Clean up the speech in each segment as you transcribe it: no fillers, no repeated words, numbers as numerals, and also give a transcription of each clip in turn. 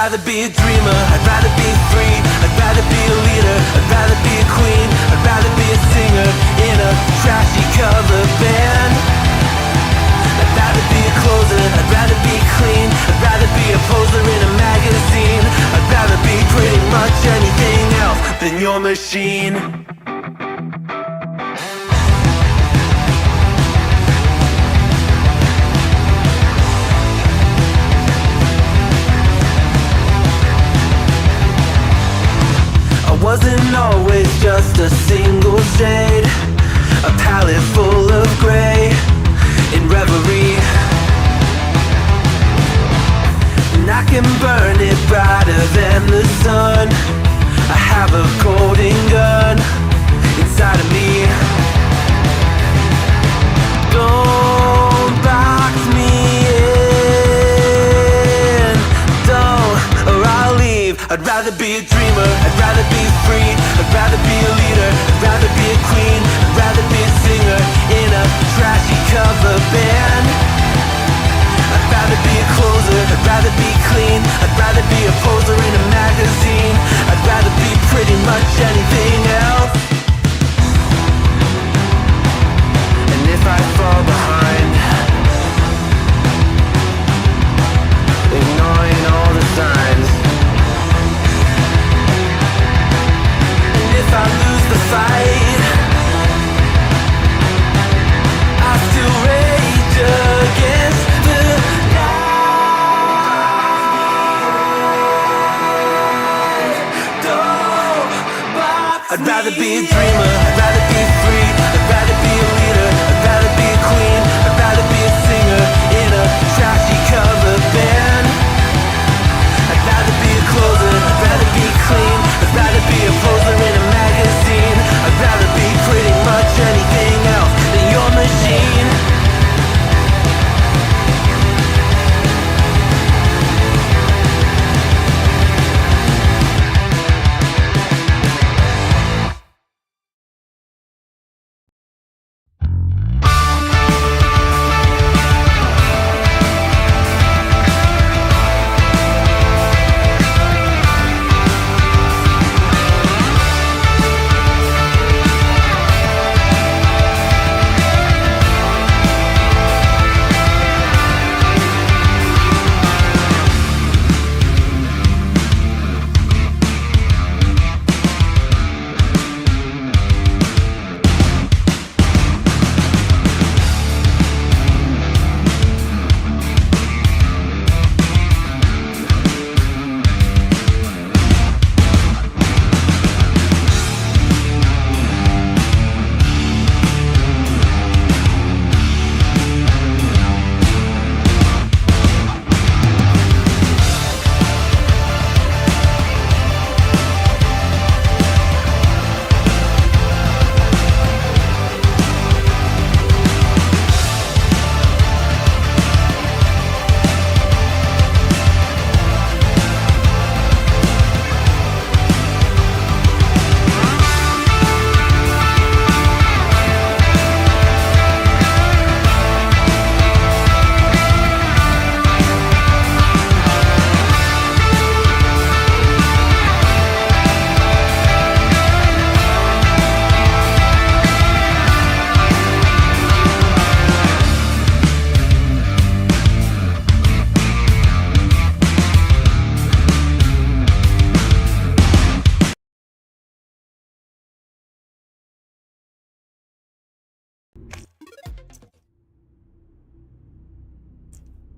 rather be a dreamer, I'd rather be free, I'd rather be a leader, I'd rather be a queen, I'd rather be a singer in a trashy cover band. I'd rather be a closer, I'd rather be clean, I'd rather be a poser in a magazine, I'd rather be pretty much anything else than your machine. Wasn't always just a single shade, a palette full of gray in reverie. And I can burn it brighter than the sun. I have a golden gun inside of me. Don't box me in, don't, or I'll leave. I'd rather be a dreamer, I'd rather be free, I'd rather be a leader, I'd rather be a queen, I'd rather be a singer in a trashy cover band. I'd rather be a closer, I'd rather be clean, I'd rather be a poser in a magazine, I'd rather be pretty much anything else. And if I fall behind, ignoring all the signs, if I lose the fight, I still rage against the night. I'd rather be a dreamer, I'd rather be free, I'd rather be a leader, I'd rather be a queen, I'd rather be a singer in a trashy cover band. I'd rather be a closer, I'd rather be clean, I'd rather be a poser in a magazine, I'd rather be pretty much anything else than your machine.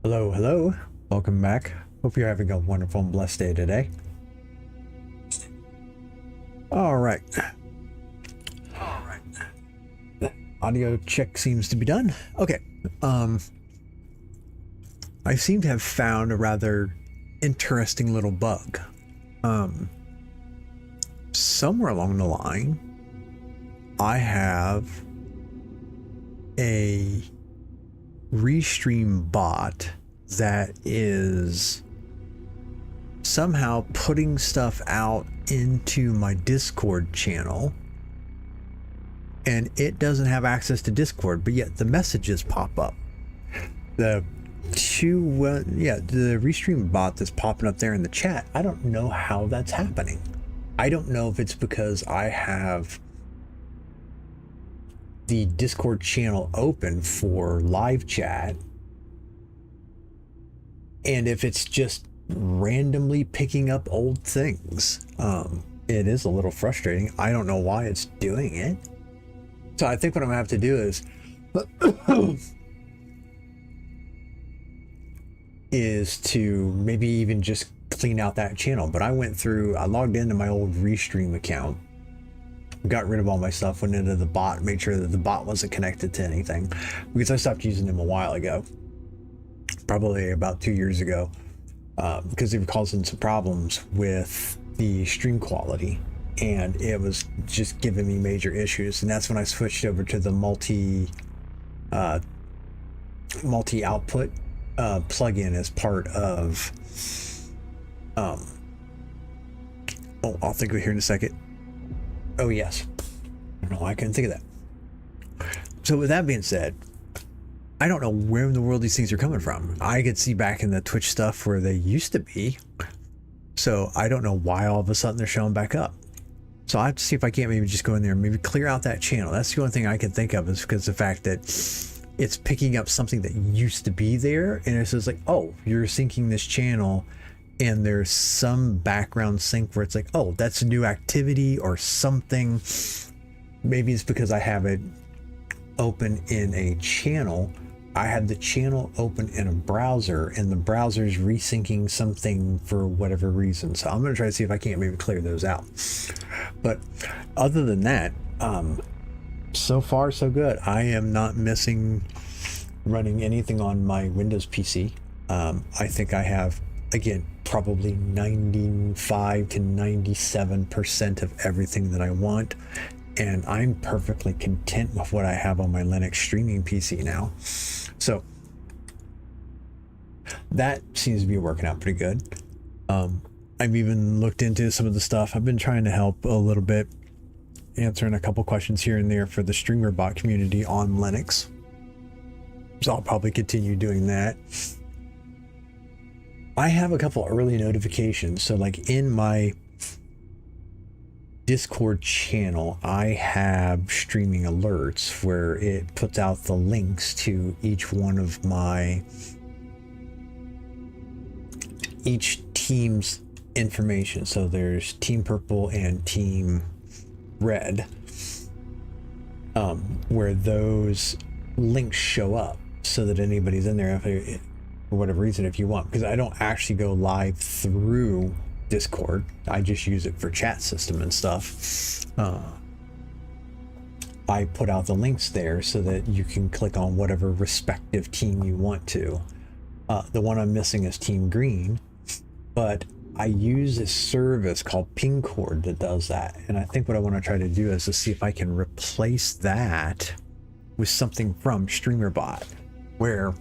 Hello, welcome back. Hope you're having a wonderful and blessed day today. All right. The audio check seems to be done. Okay. I seem to have found a rather interesting little bug. Somewhere along the line, I have a Restream bot that is somehow putting stuff out into my Discord channel, and it doesn't have access to Discord, but yet the messages pop up. The the Restream bot that's popping up there in the chat, I don't know how that's happening. I don't know if it's because I have the Discord channel open for live chat, and if it's just randomly picking up old things. It is a little frustrating. I don't know why it's doing it. So I think what I'm gonna have to do is to maybe even just clean out that channel. But I logged into my old Restream account, got rid of all my stuff, went into the bot, made sure that the bot wasn't connected to anything, because I stopped using them a while ago, probably about 2 years ago, because they were causing some problems with the stream quality, and it was just giving me major issues. And that's when I switched over to the multi output plugin as part of I'll think of it here in a second. Oh yes, I don't know why I couldn't think of that. So with that being said, I don't know where in the world these things are coming from. I could see back in the Twitch stuff where they used to be, so I don't know why all of a sudden they're showing back up. So I have to see if I can't maybe just go in there and maybe clear out that channel. That's the only thing I can think of, is because the fact that it's picking up something that used to be there, and it's just like, oh, you're syncing this channel, and there's some background sync where it's like, oh, that's a new activity or something. Maybe it's because I have it open in a channel. I have the channel open in a browser, and the browser's resyncing something for whatever reason. So I'm going to try to see if I can't maybe clear those out. But other than that, so far so good. I am not missing running anything on my Windows PC. I think I have, again, probably 95 to 97% of everything that I want, and I'm perfectly content with what I have on my Linux streaming PC now. So that seems to be working out pretty good. I've even looked into some of the stuff. I've been trying to help a little bit, answering a couple questions here and there for the StreamerBot community on Linux. So I'll probably continue doing that. I have a couple early notifications. So like in my Discord channel, I have streaming alerts where it puts out the links to each one of each team's information. So there's Team Purple and Team Red, where those links show up, so that anybody's in there for whatever reason, if you want, because I don't actually go live through Discord. I just use it for chat system and stuff. I put out the links there so that you can click on whatever respective team you want to. The one I'm missing is Team Green, but I use a service called Pingcord that does that. And I think what I want to try to do is to see if I can replace that with something from StreamerBot, where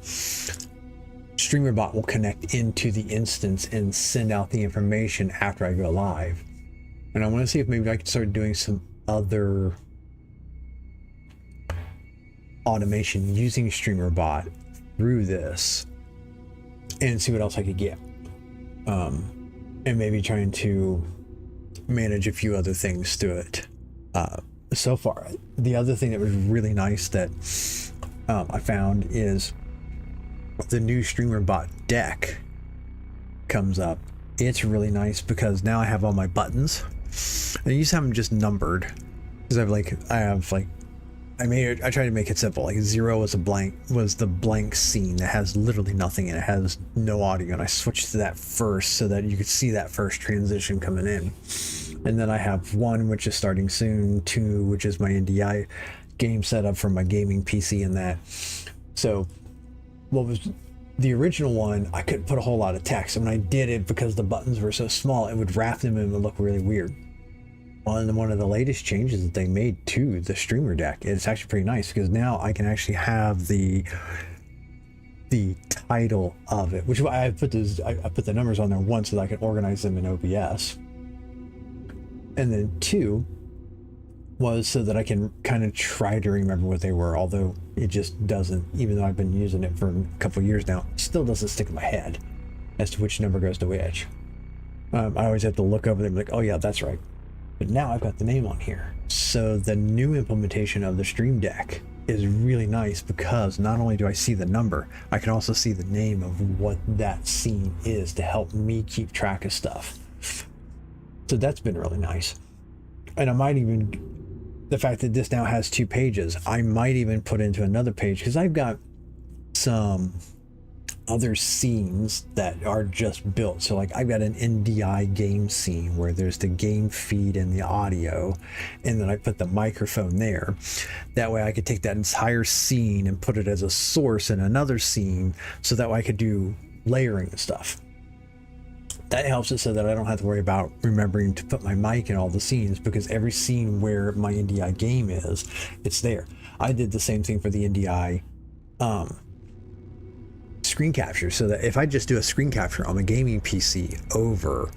StreamerBot will connect into the instance and send out the information after I go live. And I want to see if maybe I can start doing some other automation using StreamerBot through this, and see what else I could get. And maybe trying to manage a few other things to it. So far, the other thing that was really nice that I found is the new StreamerBot deck comes up. It's really nice because now I have all my buttons. I used to have them just numbered, because I tried to make it simple. Like 0 was the blank scene that has literally nothing in it, has no audio, and I switched to that first so that you could see that first transition coming in. And then I have 1, which is starting soon, 2, which is my NDI game setup for my gaming PC, and that. So what was the original one, I couldn't put a whole lot of text, and when I did it, because the buttons were so small, it would wrap them and it would look really weird. On one of the latest changes that they made to the streamer deck, it's actually pretty nice, because now I can actually have the title of it, which I put the numbers on there, one, so that I can organize them in OBS, and then 2, was so that I can kind of try to remember what they were, although it just doesn't, even though I've been using it for a couple of years now, it still doesn't stick in my head as to which number goes to which. I always have to look over them like, oh yeah, that's right. But now I've got the name on here. So the new implementation of the Stream Deck is really nice because not only do I see the number, I can also see the name of what that scene is to help me keep track of stuff. So that's been really nice. And I might even, the fact that this now has 2 pages, I might even put into another page because I've got some other scenes that are just built. So like I've got an NDI game scene where there's the game feed and the audio, and then I put the microphone there. That way I could take that entire scene and put it as a source in another scene, so that way I could do layering and stuff. That helps it so that I don't have to worry about remembering to put my mic in all the scenes, because every scene where my NDI game is, it's there. I did the same thing for the NDI screen capture, so that if I just do a screen capture on my gaming PC over,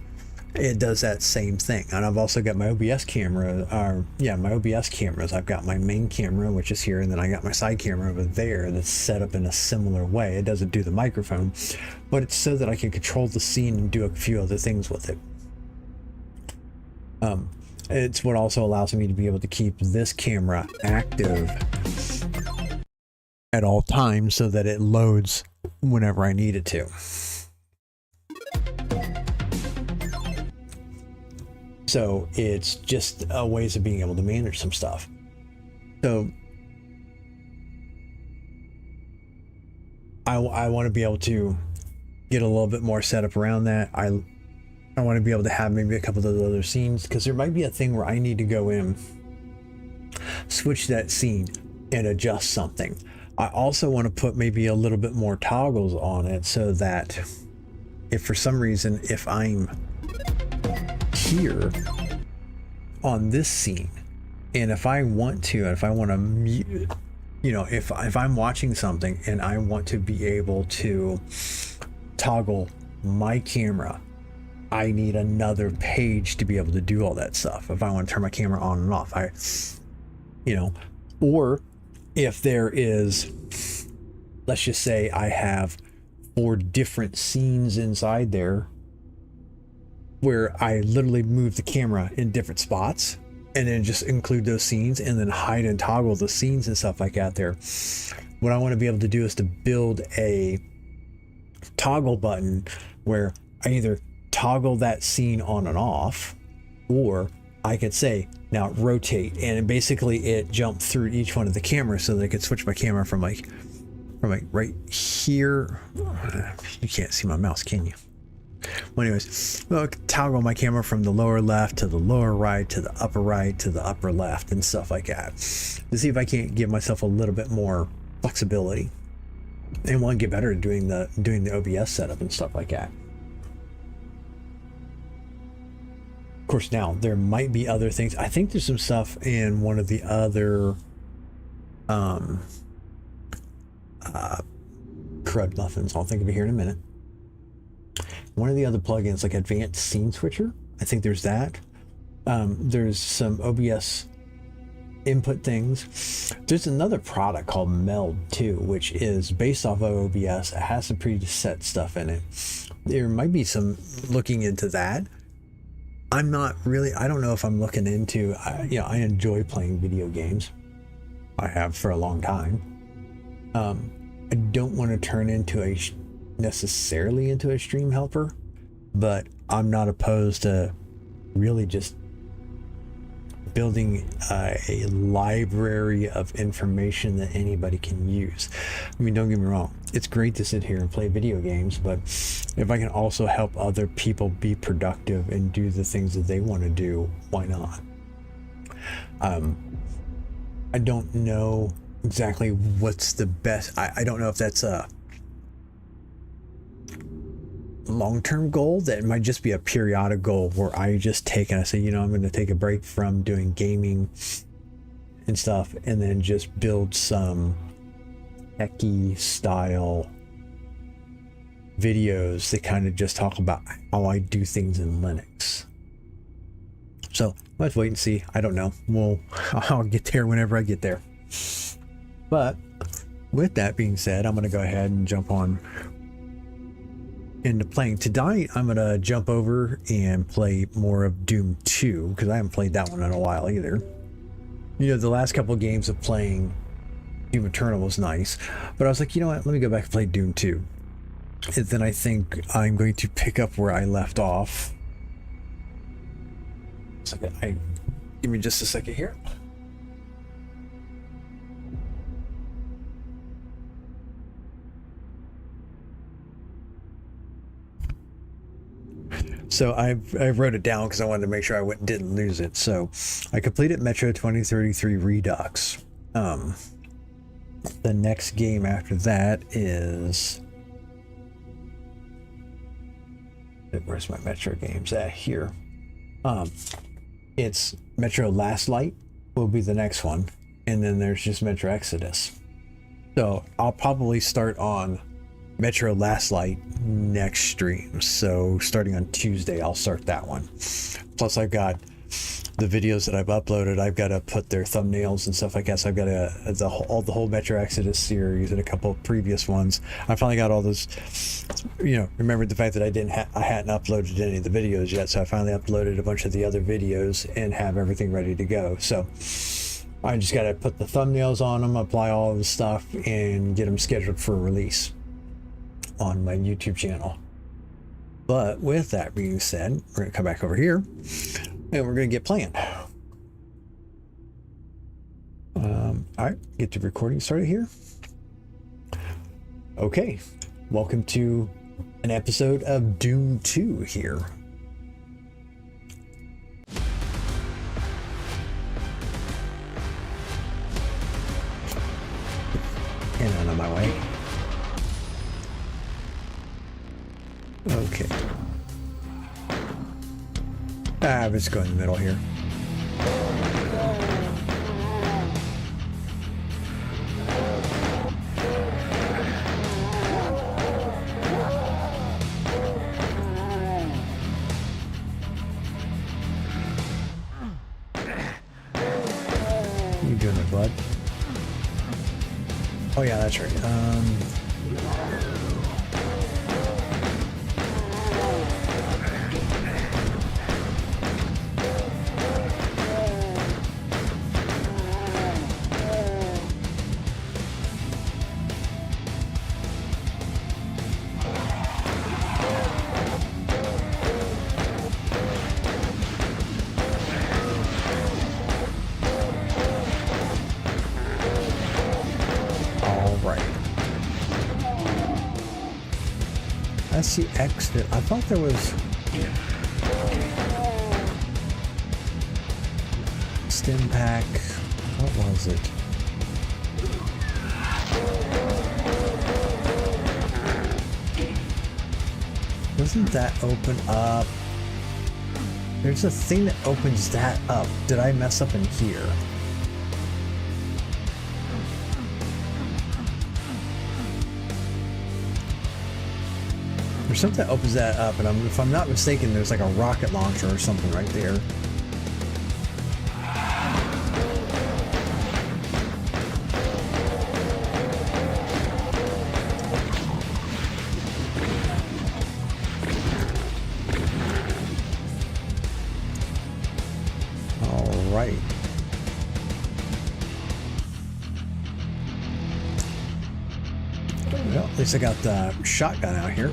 it does that same thing. And I've also got my OBS camera, my OBS cameras. I've got my main camera, which is here, and then I got my side camera over there that's set up in a similar way. It doesn't do the microphone, but it's so that I can control the scene and do a few other things with it. It's what also allows me to be able to keep this camera active at all times so that it loads whenever I need it to. So it's just ways of being able to manage some stuff. So I want to be able to get a little bit more set up around that. I want to be able to have maybe a couple of those other scenes, because there might be a thing where I need to go in, switch that scene, and adjust something. I also want to put maybe a little bit more toggles on it, so that if for some reason, if I'm here on this scene, and if I want to, if I want to mute, you know, if I'm watching something and I want to be able to toggle my camera, I need another page to be able to do all that stuff. If I want to turn my camera on and off, or if there is, let's just say I have 4 different scenes inside there where I literally move the camera in different spots and then just include those scenes and then hide and toggle the scenes and stuff like that there. What I want to be able to do is to build a toggle button where I either toggle that scene on and off, or I could say, now rotate, and basically it jumped through each one of the cameras so that I could switch my camera from like right here. You can't see my mouse, can you? Well, anyways, well, toggle my camera from the lower left to the lower right to the upper left and stuff like that, to see if I can't give myself a little bit more flexibility and want to get better at doing the OBS setup and stuff like that. Of course, now there might be other things. I think there's some stuff in one of the other crud muffins. I'll think of it here in a minute. One of the other plugins, like Advanced Scene Switcher, I think there's that. There's some OBS input things. There's another product called Meld too, which is based off of OBS. It has some preset stuff in it. There might be some looking into that. I don't know if I'm looking into, I enjoy playing video games. I have for a long time. I don't want to turn into necessarily into a stream helper, but I'm not opposed to really just building a library of information that anybody can use. I mean, don't get me wrong, it's great to sit here and play video games, but if I can also help other people be productive and do the things that they want to do, why not? I don't know exactly what's the best. I don't know if that's a long-term goal. That might just be a periodic goal where I just take and I say, I'm going to take a break from doing gaming and stuff, and then just build some techie style videos that kind of just talk about how I do things in Linux. So Let's wait and see. I don't know. I'll get there whenever I get there. But with that being said, I'm going to go ahead and jump on into playing. Tonight, I'm going to jump over and play more of Doom 2 because I haven't played that one in a while either. You know, the last couple of games of playing Doom Eternal was nice, but I was like, you know what? Let me go back and play Doom 2. And then I think I'm going to pick up where I left off. Give me just a second here. So I wrote it down because I wanted to make sure I didn't lose it. So I completed Metro 2033 Redux. The next game after that is... Where's my Metro games at? Here. It's Metro Last Light will be the next one. And then there's just Metro Exodus. So I'll probably start on Metro Last Light next stream. So starting on Tuesday, I'll start that one. Plus I've got the videos that I've uploaded. I've got to put their thumbnails and stuff like that. So I've got the whole Metro Exodus series and a couple of previous ones. I finally got all those, you know, remembered the fact that I hadn't uploaded any of the videos yet. So I finally uploaded a bunch of the other videos and have everything ready to go. So I just got to put the thumbnails on them, apply all of the stuff, and get them scheduled for release on my YouTube channel. But with that being said, we're going to come back over here and we're going to get playing. All right, get the recording started here. Okay, welcome to an episode of Doom 2 here. And on my way. Okay. Let's go in the middle here. What are you doing there, bud? Oh yeah, that's right. That's the exit. I thought there was stim pack. What was it? Doesn't that open up? There's a thing that opens that up. Did I mess up in here? There's something that opens that up, and if I'm not mistaken, there's like a rocket launcher or something right there. All right. Well, at least I got the shotgun out here.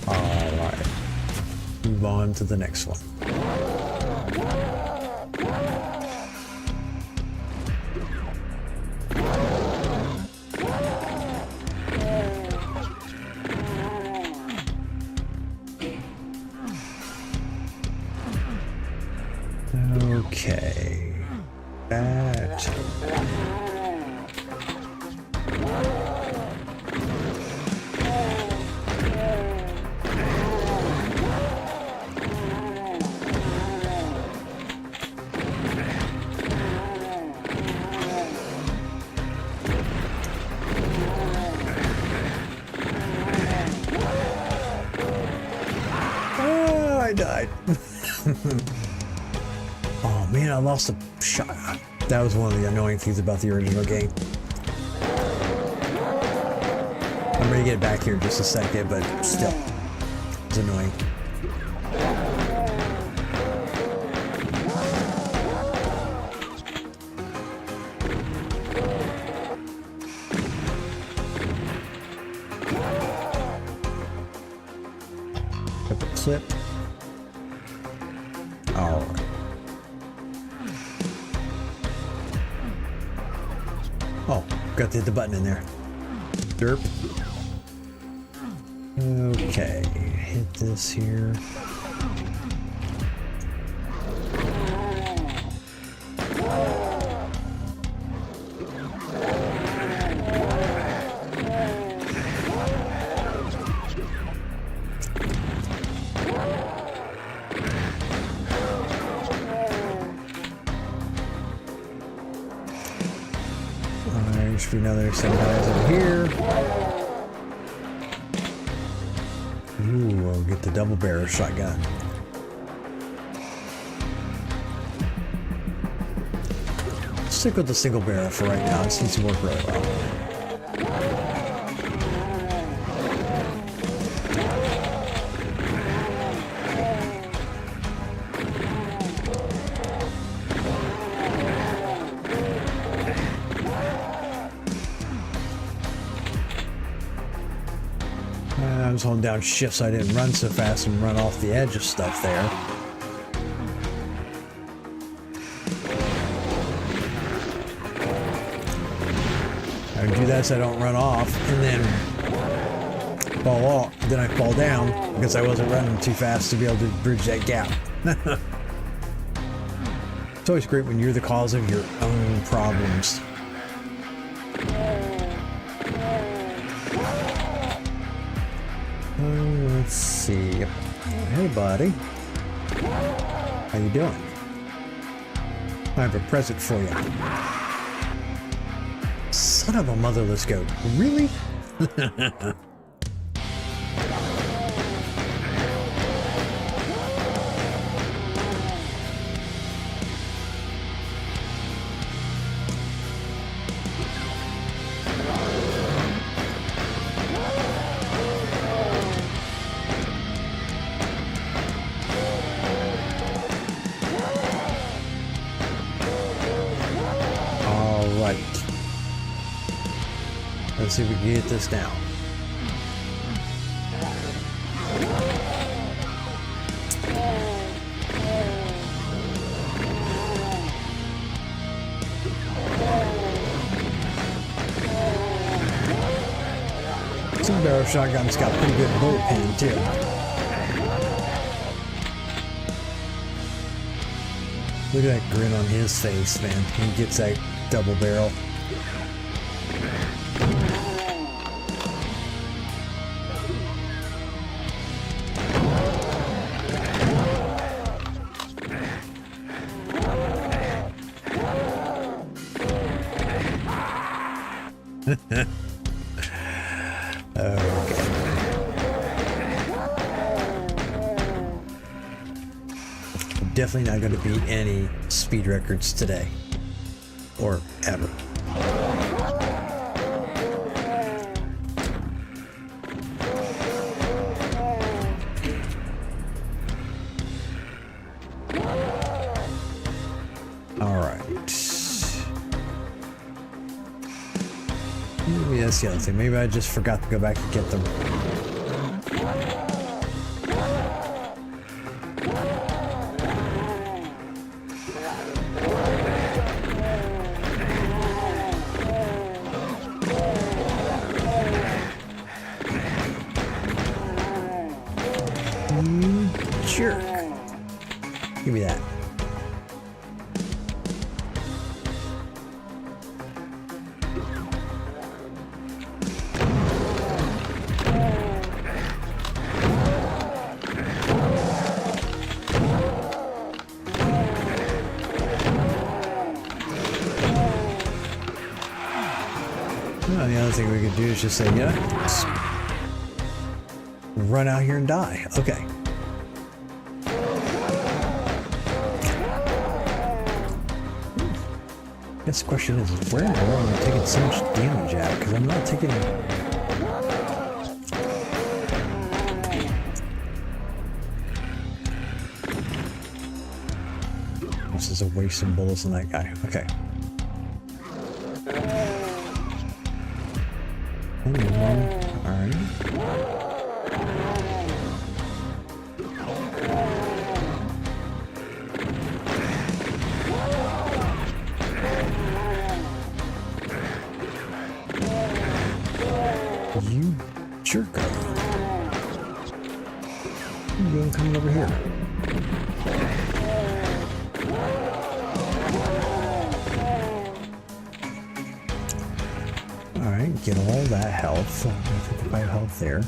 Alright, move on to the next one. Okay, that... died. Oh man, I lost a shot. That was one of the annoying things about the original game. I'm gonna get back here in just a second, but still, it's annoying. Got the clip. All right. Oh, got to hit the button in there. Derp. Okay, hit this here. There should be another 7 guys over here. Ooh, we'll get the double barrel shotgun. Stick with the single barrel for right now. It seems to work really well. I was holding down shift so I didn't run so fast and run off the edge of stuff there. I do that so I don't run off and then fall off. Then I fall down because I wasn't running too fast to be able to bridge that gap. It's always great when you're the cause of your own problems. Let's see. Hey, buddy. How you doing? I have a present for you. Son of a motherless goat. Really? Let's see if we can get this down. Some barrel shotgun's got pretty good bullet pain too. Look at that grin on his face, man. He gets that double barrel. Definitely not going to beat any speed records today or ever. All right. Maybe that's the other thing. Maybe I just forgot to go back and get them. Jerk. Give me that. Well, the other thing we could do is just say, yeah, run out here and die. Okay. guess the question is, where in the world am I taking so much damage at? Because I'm not taking... This is a waste of bullets on that guy. Okay. Alright. You jerk. You doing coming over here? Alright, get all that health. 55 health there.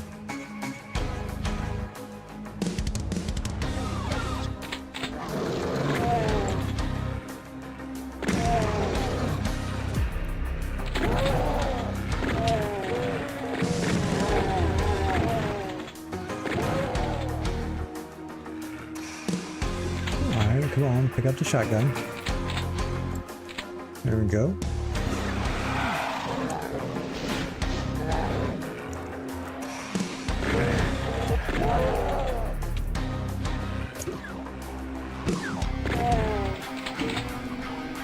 Alright, come on, pick up the shotgun. There we go.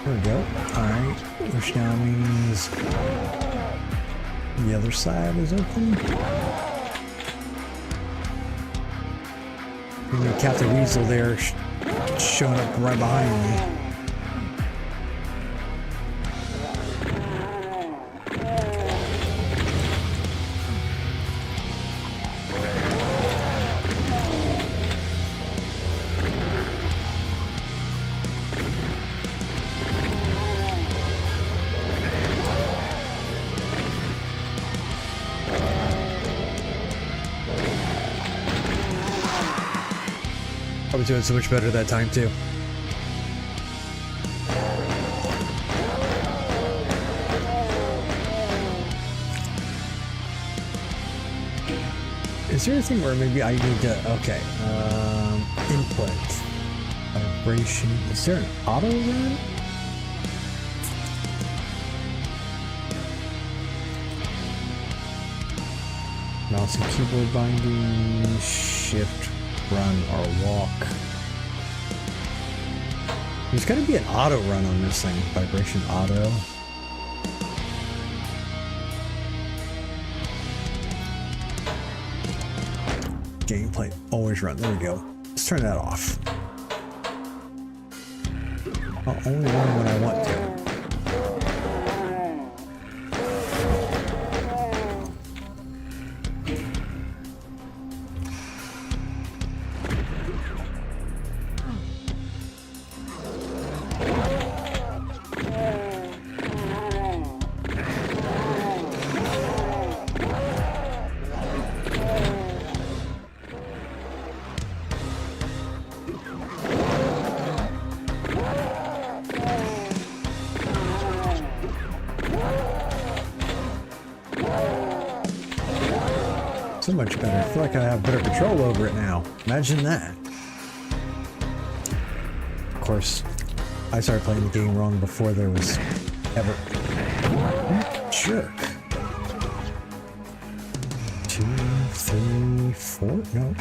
There we go. Alright, which now means the other side is open. We got Captain Weasel there showing up right behind me. I was doing so much better that time too. Is there anything where maybe I need to, okay, input, vibration, is there an auto run? Mouse and keyboard binding, shift, run, or walk. There's gotta be an auto run on this thing, vibration auto. Gameplay always run. There we go. Let's turn that off. I'll only run when I want to. So much better. I feel like I have better control over it now. Imagine that. Of course, I started playing the game wrong before there was ever... Jerk. 2, 3, 4? No.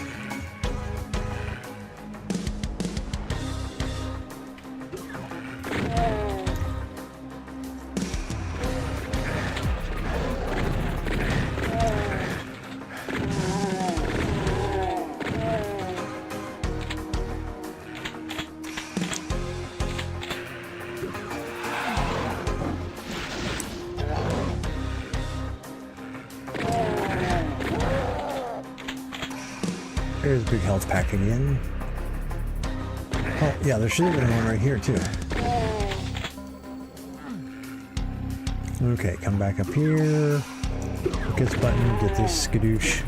There's a big health pack again. Oh, yeah, there should have been one right here, too. Okay, come back up here. Click this button, get this skadoosh.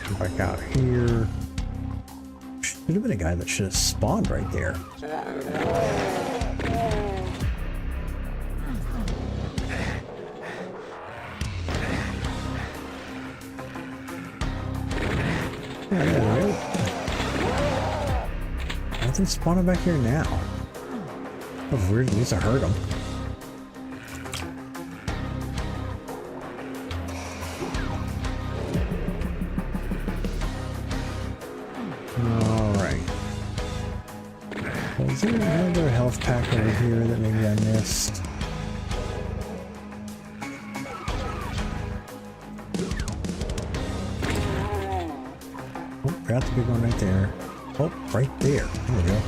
Come back out here. Should have been a guy that should have spawned right there. Yeah, there we go. Nothing's spawning back here now. Oh, weird. At least I heard them. Alright. Is there another health pack over here that maybe I missed? Oh, got the big one right there. Oh, right there. There we go.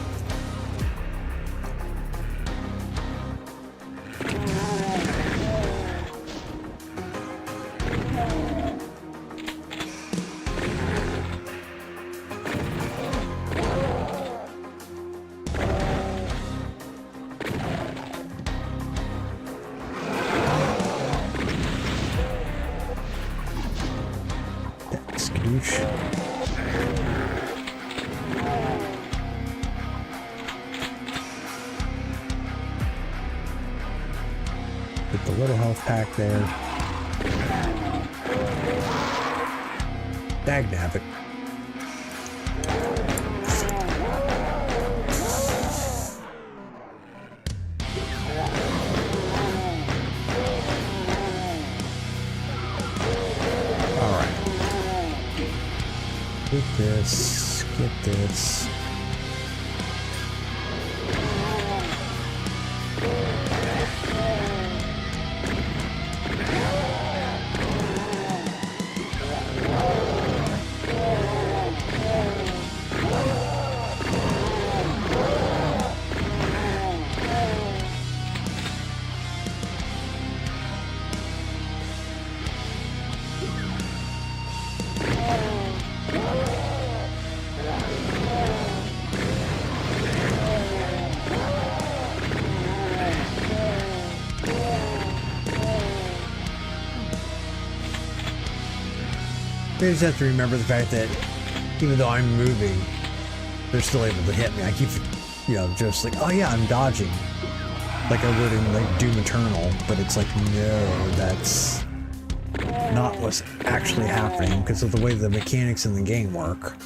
Skadoosh. Get the little health pack there. Dagnabbit. Get this, get this. I just have to remember the fact that even though I'm moving, they're still able to hit me. I keep, you know, just like, oh yeah, I'm dodging, like I would in like Doom Eternal, but it's like, no, that's not what's actually happening because of the way the mechanics in the game work.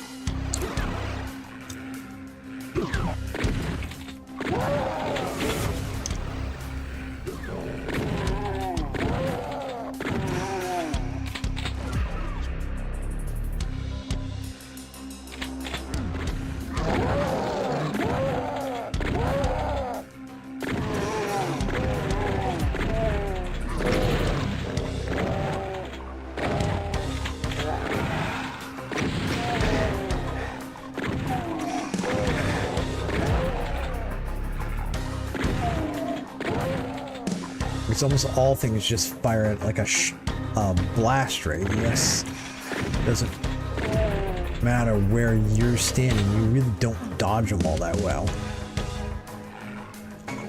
It's almost all things just fire at like a blast radius. Doesn't matter where you're standing, you really don't dodge them all that well.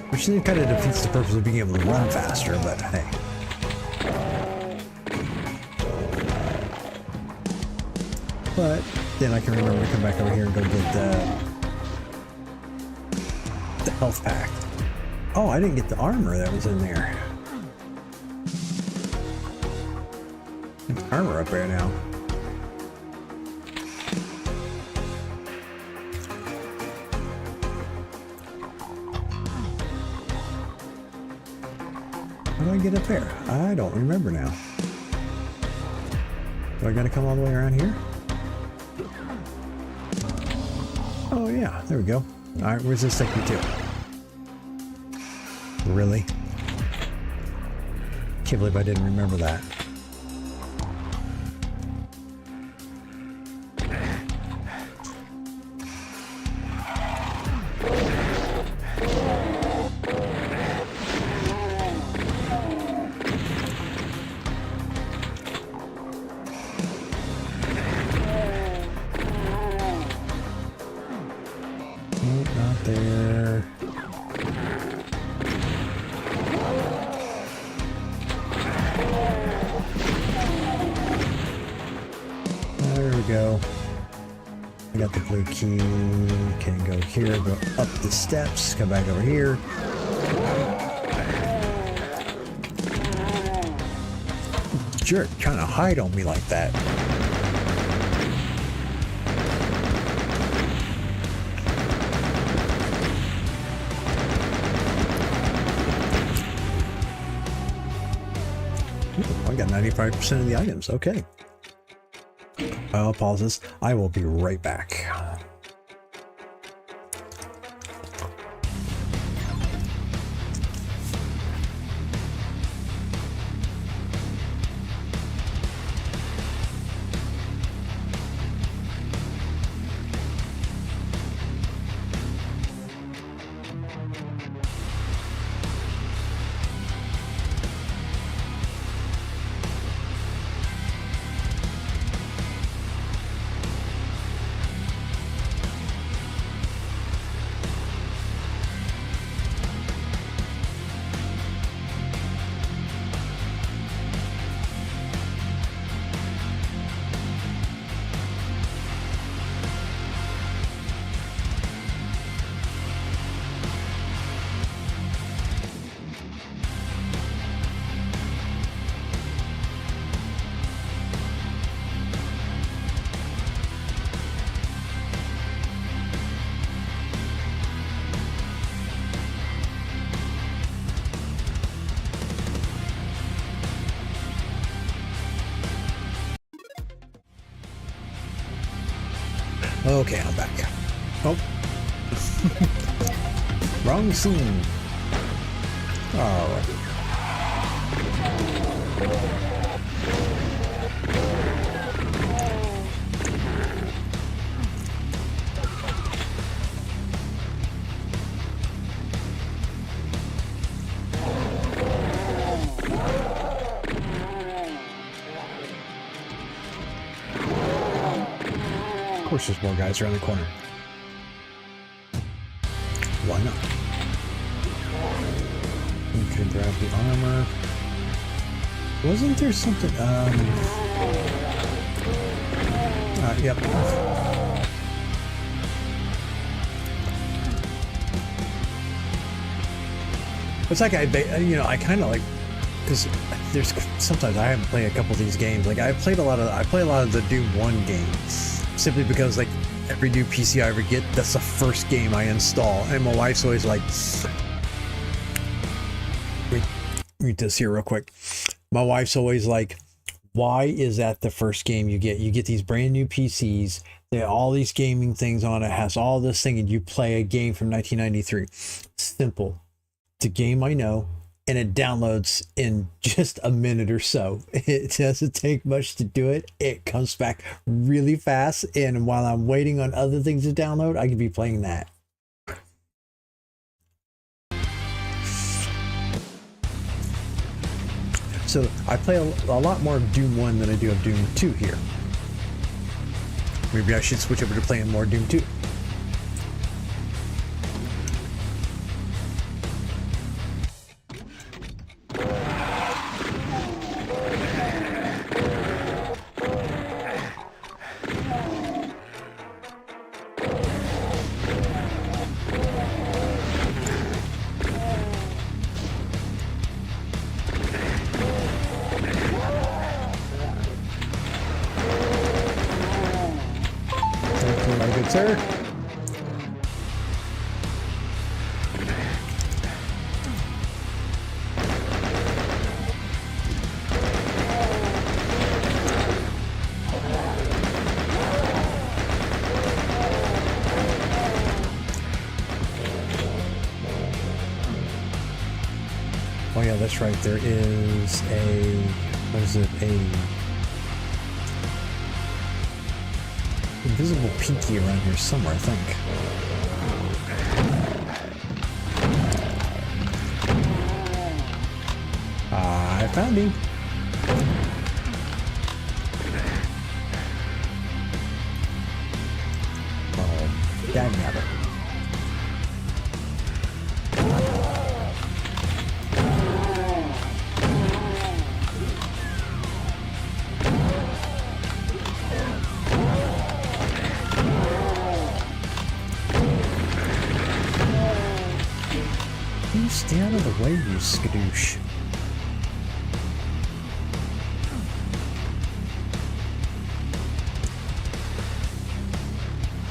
Which then kind of defeats the purpose of being able to run faster, but hey. But then I can remember to come back over here and go get the health pack. Oh, I didn't get the armor that was in there. Armor up there now. How do I get up there? I don't remember now. Do I gotta come all the way around here? Oh yeah, there we go. Alright, where's this take me to? Really? Can't believe I didn't remember that. Nope, not there. There we go. I got the blue key. Can go here, go up the steps, come back over here. Jerk, trying to hide on me like that. I got 95% of the items. Okay. I'll pause this. I will be right back. Okay, I'm back. Oh. Wrong scene. Alright. Of course there's more guys around the corner. Why not? You could grab the armor. Wasn't there something, yep. It's like I kind of like, because there's sometimes I haven't played a couple of these games. Like I play a lot of the Doom 1 games. Simply because like every new PC I ever get, that's the first game I install, and my wife's always like, read this here real quick. My wife's always like, why is that the first game you get? You get these brand new PCs, they have all these gaming things on it, has all this thing, and you play a game from 1993. Simple. It's a game I know, and it downloads in just a minute or so. It doesn't take much to do it. It comes back really fast, and while I'm waiting on other things to download, I can be playing that. So I play a lot more of Doom 1 than I do of Doom 2 here. Maybe I should switch over to playing more Doom 2. Sir. Oh yeah, that's right. There is a, what is it? Invisible Pinky around here somewhere, I think. I found him. Oh, dangnabbit. Stay out of the way, you skadoosh.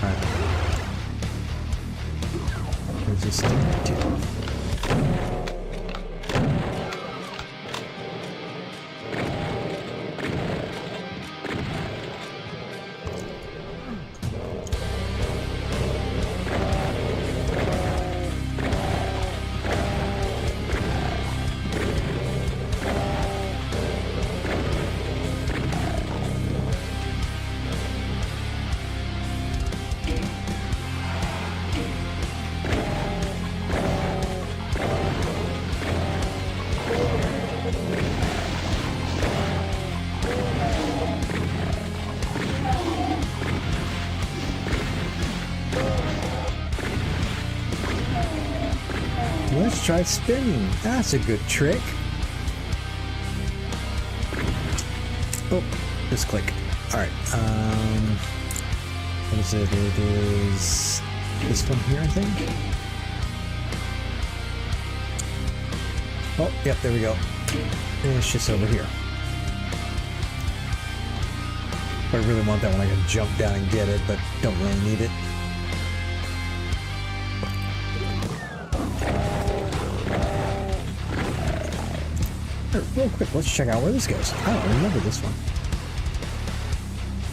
Alright. Where's this thing to? Let's try spinning. That's a good trick. Oh, just click. All right. What is it? It is this one here, I think. Oh, yep, there we go. And it's just over here. If I really want that one, I can jump down and get it, but don't really need it. Here, real quick, let's check out where this goes. I don't remember this one.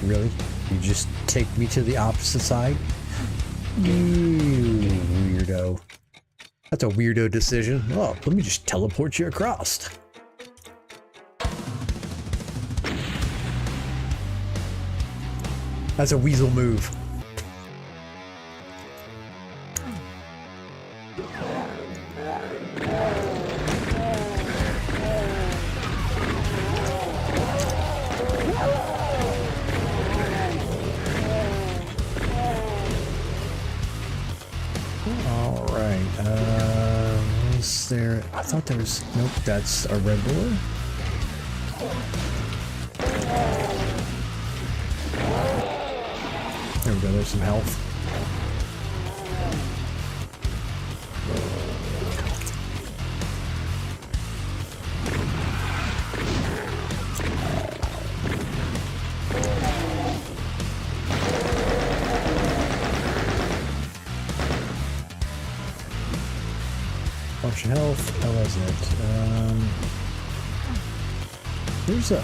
Really? You just take me to the opposite side? You weirdo. That's a weirdo decision. Oh, let me just teleport you across. That's a weasel move. All right. Was there? I thought there was. Nope. That's a red door. There we go, there's some health. Bunch of health. How was it? There's a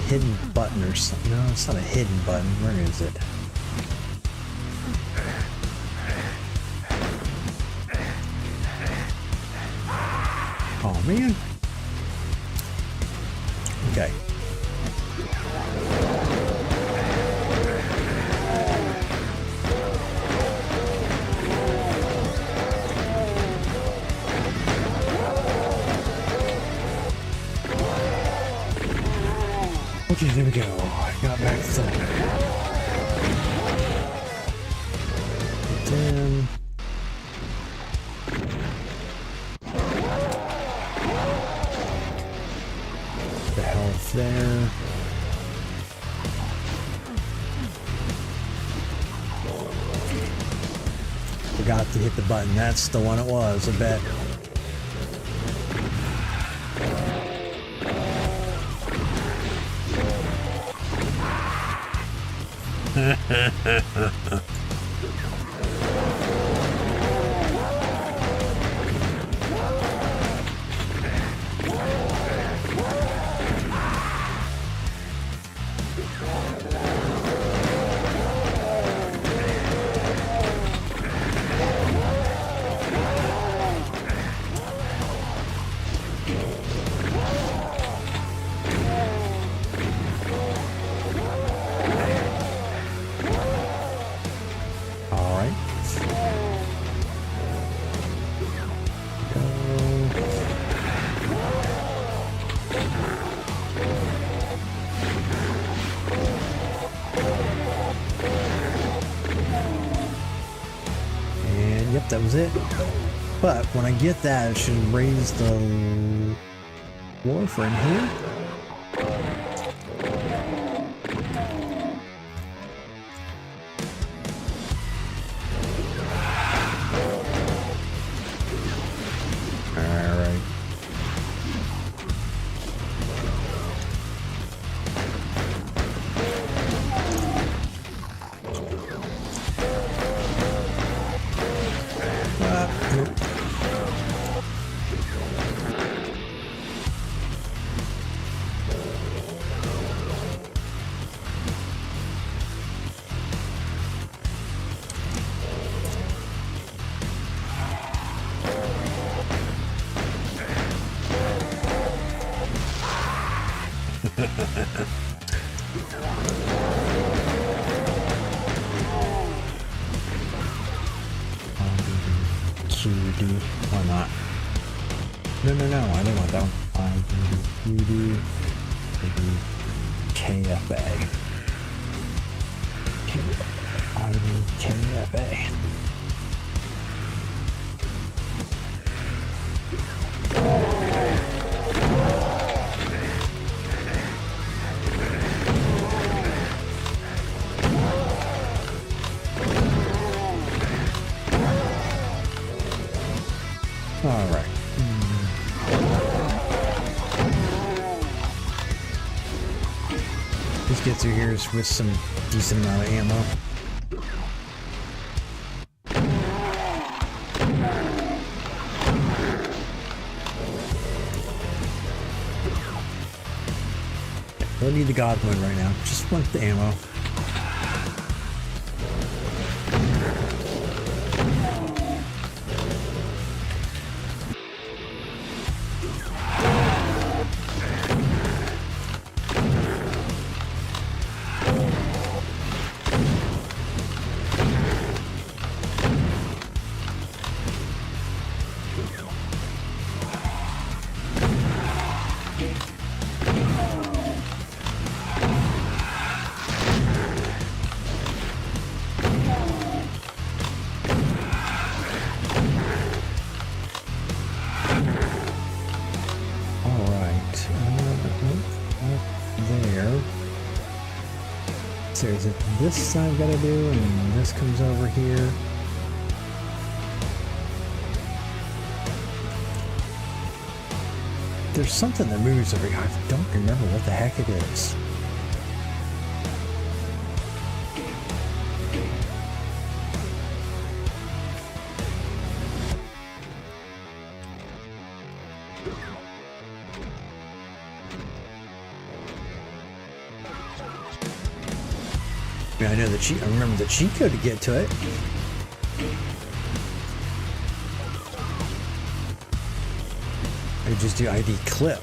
hidden button or something. No, it's not a hidden button. Where is it? Oh man. Okay. Okay, there we go. I got back to then the health there. Forgot to hit the button. That's the one it was, I bet. That was it. But when I get that, it should raise the floor for in here. All right. QD or not? No, I don't want that one. QD, KFA. I KFA. All right. Let's get through here with some decent amount of ammo. Don't need the God mode right now. Just want the ammo. So is it this I've got to do, and this comes over here? There's something that moves over here. I don't remember what the heck it is. I mean, I know the cheat. I remember the cheat code to get to it. I just do ID clip.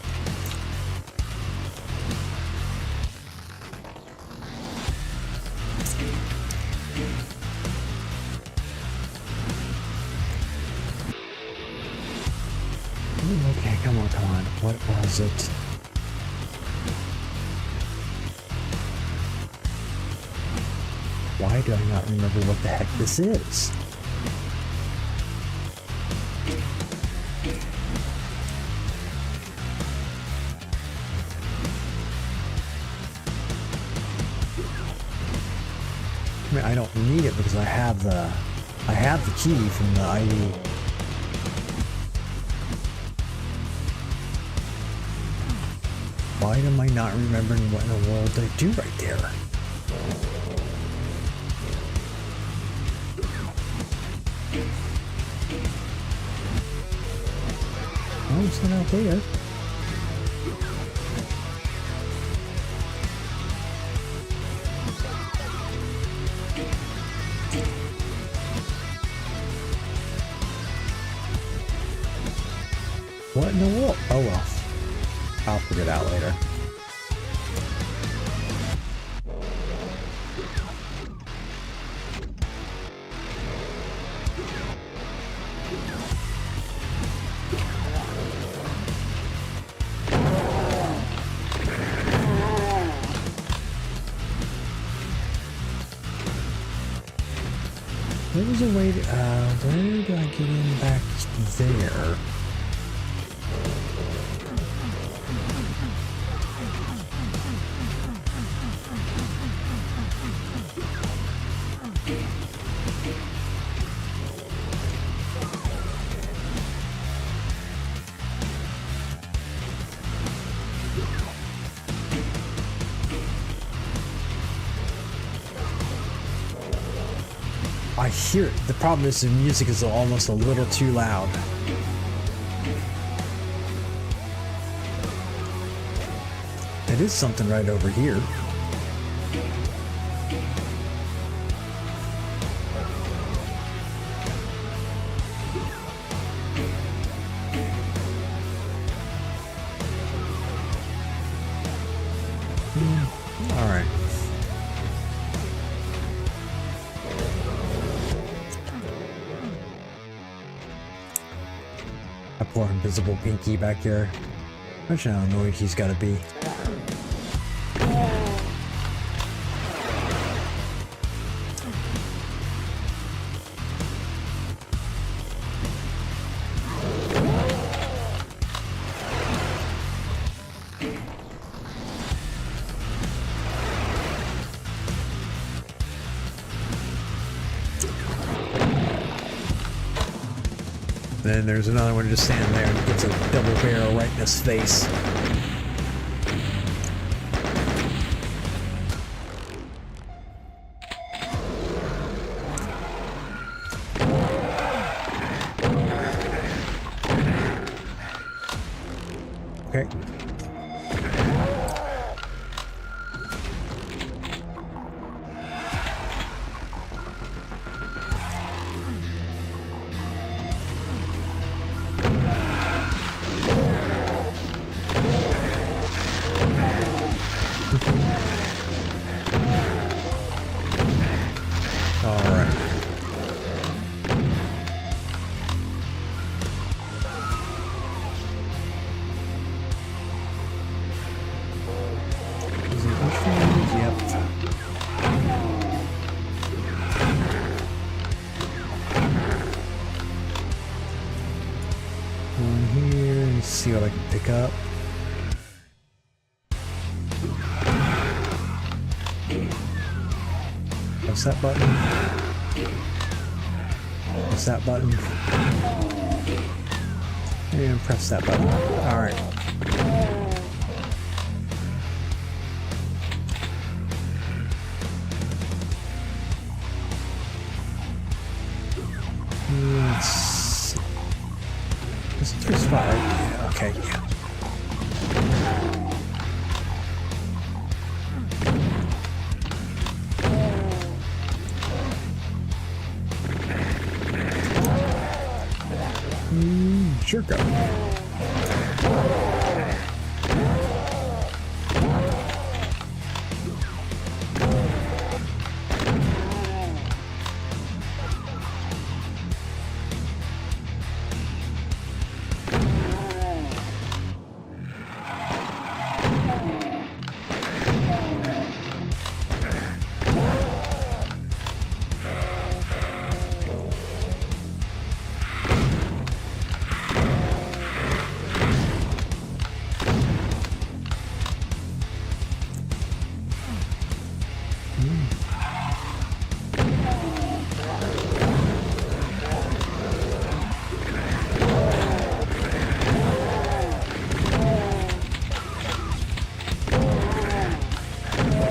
Okay, come on, come on. What was it? Why do I not remember what the heck this is? I mean, I don't need it because I have the key from the ID. Why am I not remembering what in the world I do right there? Oh, it's not out there. What in the world? Oh well. I'll figure it out later. There was a way to, where do I get in back there? I hear it. The problem is the music is almost a little too loud. It is something right over here. All right. That poor invisible Pinky back there. Imagine how annoyed he's got to be. Then there's another one just standing there and gets a double barrel right in his face. Okay. All right. Is it issues? Yep. One here and see what I can pick up. Press that button. Press that button. And press that button. Alright. Let's see. There's fire. Yeah, okay, yeah. Sure go.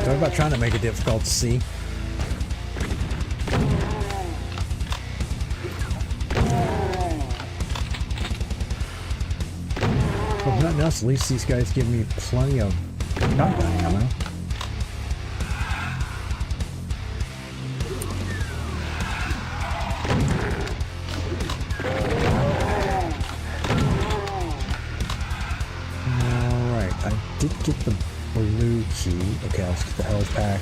Talk about trying to make it difficult to see. Well, if nothing else, at least these guys give me plenty of shotgun ammo. Alright, I did get the blue key. Okay, let's get the health pack.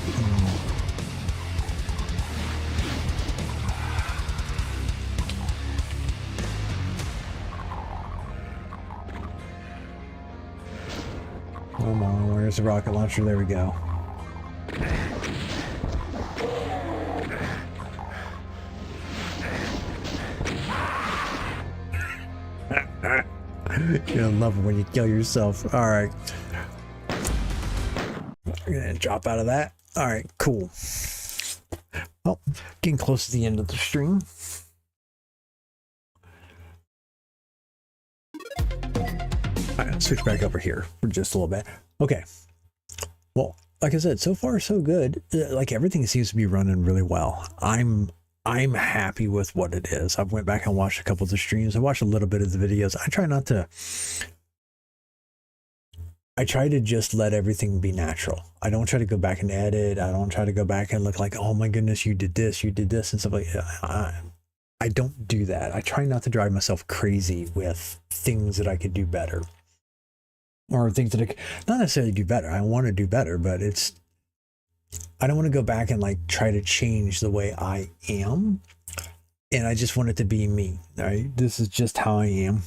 Come on, where's the rocket launcher? There we go. You're gonna love it when you kill yourself. Alright. I'm gonna drop out of that. Alright, cool. Well, getting close to the end of the stream. Alright, let's switch back over here for just a little bit. Okay. Well, like I said, so far so good. Like everything seems to be running really well. I'm happy with what it is. I went back and watched a couple of the streams. I watched a little bit of the videos. I try to just let everything be natural. I don't try to go back and edit. I don't try to go back and look like, oh my goodness, you did this, and stuff like that. I don't do that. I try not to drive myself crazy with things that I could do better. Or things that I not necessarily do better. I want to do better, but I don't want to go back and like try to change the way I am. And I just want it to be me, right? This is just how I am.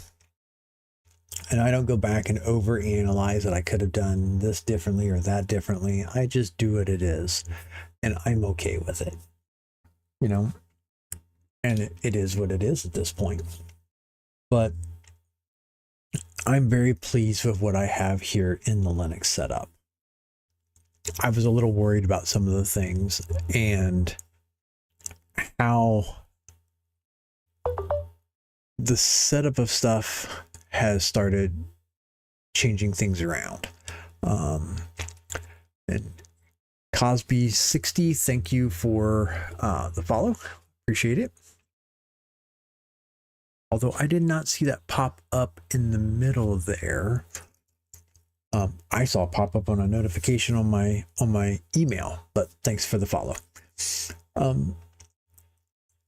And I don't go back and overanalyze that I could have done this differently or that differently. I just do what it is. And I'm okay with it. You know? And it is what it is at this point. But I'm very pleased with what I have here in the Linux setup. I was a little worried about some of the things and how the setup of stuff has started changing things around. And Cosby60, thank you for the follow. Appreciate it. Although I did not see that pop up in the middle there. I saw it pop up on a notification on my email, but thanks for the follow.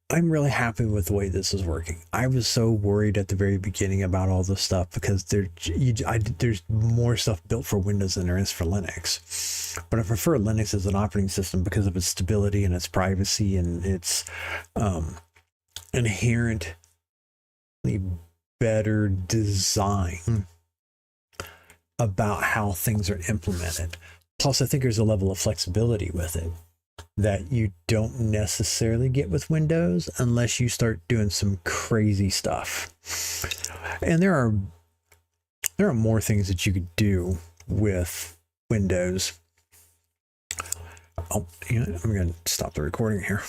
I'm really happy with the way this is working. I was so worried at the very beginning about all this stuff because there's more stuff built for Windows than there is for Linux. But I prefer Linux as an operating system because of its stability and its privacy and its inherently better design about how things are implemented. Plus, I think there's a level of flexibility with it that you don't necessarily get with Windows unless you start doing some crazy stuff. And there are more things that you could do with Windows. Oh, you know, I'm going to stop the recording here.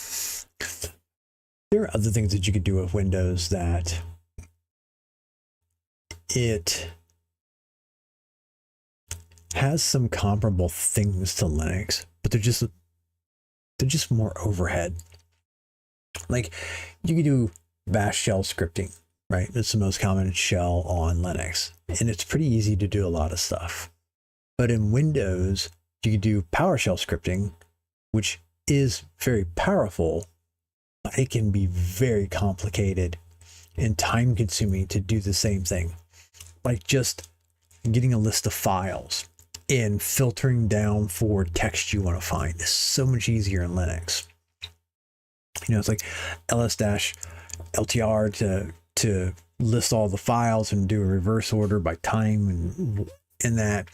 There are other things that you could do with Windows that it has some comparable things to Linux, but they're just more overhead. Like you can do bash shell scripting, right? It's the most common shell on Linux, and it's pretty easy to do a lot of stuff. But in Windows, you can do PowerShell scripting, which is very powerful, but it can be very complicated and time consuming to do the same thing. Like just getting a list of files and filtering down for text you want to find is so much easier in Linux. You know, it's like ls-ltr to list all the files and do a reverse order by time and in that.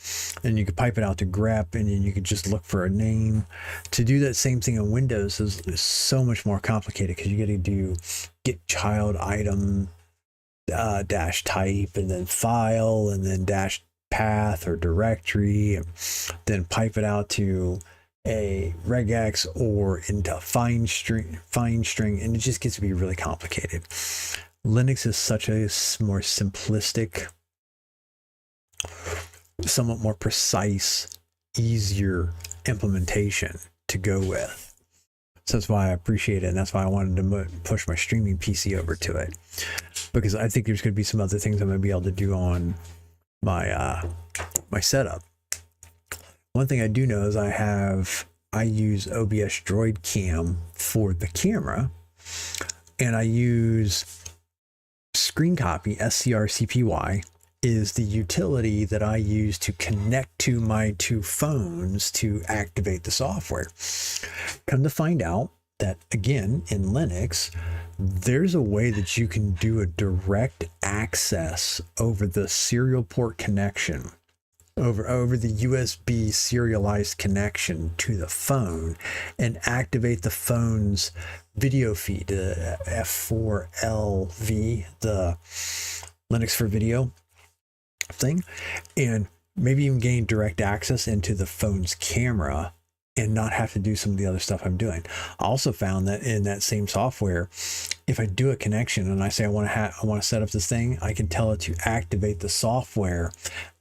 And you could pipe it out to grep, and then you could just look for a name. To do that same thing on Windows is so much more complicated because you got to do get child item dash type and then file and then dash path or directory, and then pipe it out to a regex or into fine string, and it just gets to be really complicated. Linux is such a more simplistic, somewhat more precise, easier implementation to go with. So that's why I appreciate it, and that's why I wanted to push my streaming PC over to it, because I think there's going to be some other things I'm going to be able to do on my setup. One thing I do know is I use OBS Droid Cam for the camera, and I use Screen Copy. SCRCPY is the utility that I use to connect to my two phones to activate the software. Come to find out that, again, in Linux, there's a way that you can do a direct access over the serial port connection, over the USB serialized connection to the phone, and activate the phone's video feed, F4LV, the Linux for Video thing, and maybe even gain direct access into the phone's camera and not have to do some of the other stuff I'm doing. I also found that in that same software, if I do a connection and I say I want to set up this thing, I can tell it to activate the software,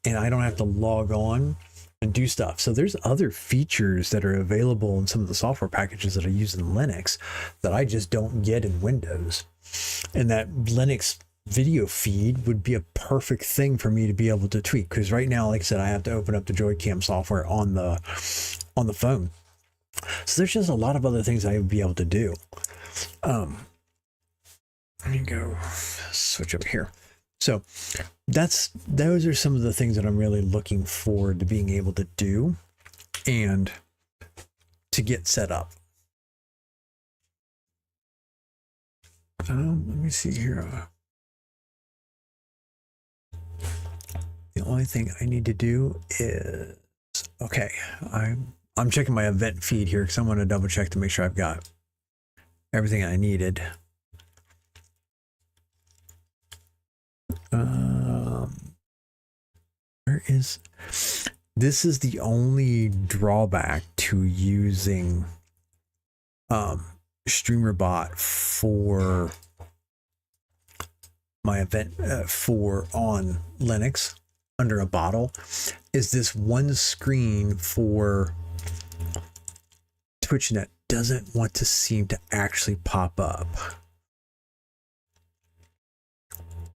and I don't have to log on and do stuff. So there's other features that are available in some of the software packages that I use in Linux that I just don't get in Windows. And that Linux video feed would be a perfect thing for me to be able to tweak, because right now, like I said, I have to open up the Droidcam software on the phone. So there's just a lot of other things I would be able to do. Let me go switch over here. So those are some of the things that I'm really looking forward to being able to do and to get set up. Let me see here. The only thing I need to do is, okay, I'm checking my event feed here because I want to double check to make sure I've got everything I needed. This is the only drawback to using StreamerBot for my event for on Linux under a bottle is this one screen for TwitchNet doesn't want to seem to actually pop up.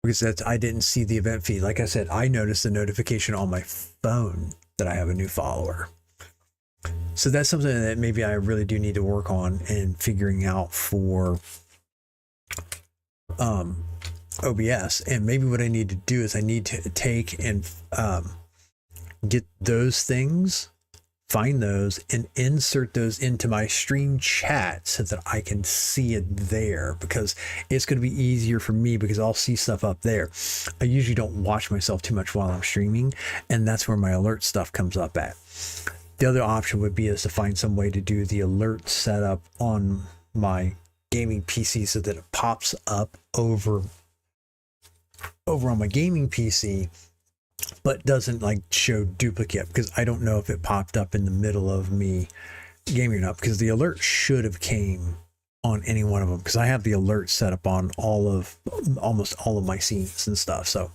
Because I didn't see the event feed. Like I said, I noticed the notification on my phone that I have a new follower. So that's something that maybe I really do need to work on and figuring out for OBS. And maybe what I need to do is I need to take and get those things, find those, and insert those into my stream chat so that I can see it there, because it's going to be easier for me because I'll see stuff up there. I usually don't watch myself too much while I'm streaming, and that's where my alert stuff comes up at. The other option would be is to find some way to do the alert setup on my gaming PC so that it pops up over on my gaming PC, but doesn't like show duplicate, because I don't know if it popped up in the middle of me gaming or not, because the alert should have came on any one of them, because I have the alert set up on almost all of my scenes and stuff. So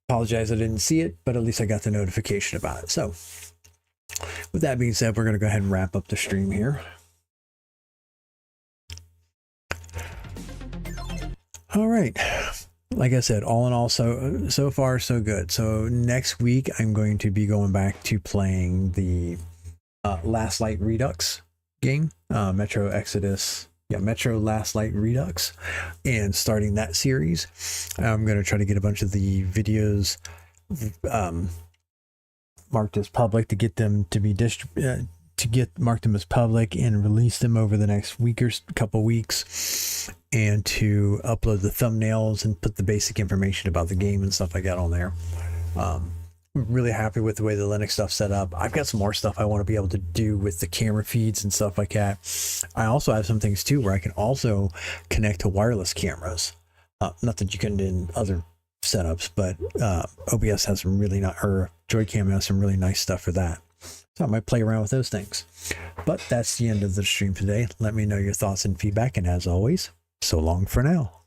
apologize I didn't see it, but at least I got the notification about it. So with that being said, we're going to go ahead and wrap up the stream here. All right. Like I said, all in all, so far so good. So next week I'm going to be going back to playing the Last Light Redux game, Metro Last Light Redux, and starting that series. I'm going to try to get a bunch of the videos marked as public to get them to be mark them as public and release them over the next week or couple weeks, and to upload the thumbnails and put the basic information about the game and stuff like that on there. Really happy with the way the Linux stuff's set up. I've got some more stuff I want to be able to do with the camera feeds and stuff like that. I also have some things too where I can also connect to wireless cameras. Not that you can in other setups, but OBS has some really nice, or Joy-Cam has some really nice stuff for that. So I might play around with those things. But that's the end of the stream today. Let me know your thoughts and feedback, and as always, so long for now.